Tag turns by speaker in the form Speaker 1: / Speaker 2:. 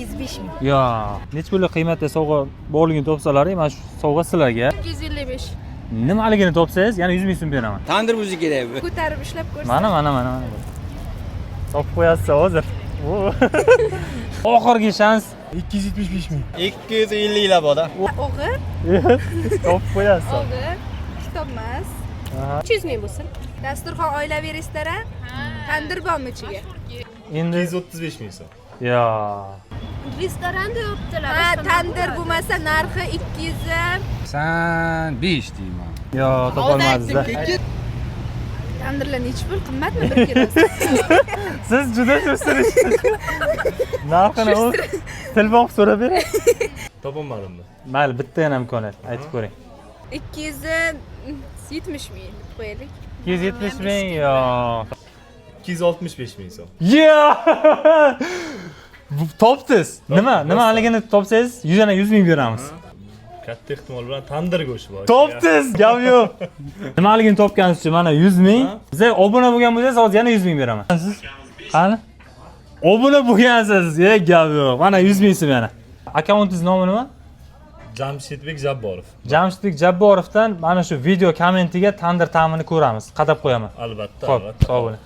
Speaker 1: 205 ming.
Speaker 2: Yo, nech pulli qiymatda sovg'a borligini topsalaring, mana shu sovg'a sizlarga.
Speaker 3: 255.
Speaker 2: Nimaligini topsangiz, yana 100 ming so'm beraman.
Speaker 4: Tandir o'zi kerak bu.
Speaker 3: Ko'tarib ishlab ko'rsa.
Speaker 2: Mana. Topib qo'yasiz hozir. Oxirgi shans
Speaker 5: 275 ming.
Speaker 4: 250 lab oda.
Speaker 3: Og'ir.
Speaker 2: topib qo'yasiz.
Speaker 3: Og'ir. Kitob emas. 300 ming bo'lsin. Dasturxon oilaviy restoran. Tandir bormi ichiga?
Speaker 2: Endi
Speaker 5: 235 ming so'm.
Speaker 2: yo.
Speaker 3: Restoranda yoptilar. Ha, tandir bo'lmasa narxi
Speaker 4: 95 deyman.
Speaker 2: Yo, topolmadingiz-da.
Speaker 3: Tandirlar nechi pul? Qimmatmi 1 kilosi?
Speaker 2: Siz juda sho'rsiz. Narxini o'z telefon qilib so'rab bering.
Speaker 5: Topolmadimmi?
Speaker 2: Mayli, bitta yana imkoniyat aytib ko'ring.
Speaker 3: 270 ming deb qo'yaylik.
Speaker 2: 270 ming yo.
Speaker 5: 265 ming so'm.
Speaker 2: Yo! Topdingiz. Nimaligini topsangiz, yana 100 ming beramiz.
Speaker 5: Katta ehtimol bilan tandir go'shti bor.
Speaker 2: Topdingiz, gap yo'q. Nimaligini topganingiz uchun mana 100 ming. Siz obuna bo'lgan bo'lsangiz, hozir yana 100 ming beraman. Siz qani? Obuna bo'lgansiz, gap yo'q. Mana 100 ming so'm yana. Akkauntingiz nomi nima?
Speaker 5: Jamshidbek Jabborov.
Speaker 2: Jamshidbek Jabborovdan mana shu video kommentiga tandir ta'mini ko'ramiz. Qadab qo'yaman.
Speaker 5: Albatta,
Speaker 2: Xo'p,
Speaker 5: albatta.
Speaker 2: sog' bo'ling.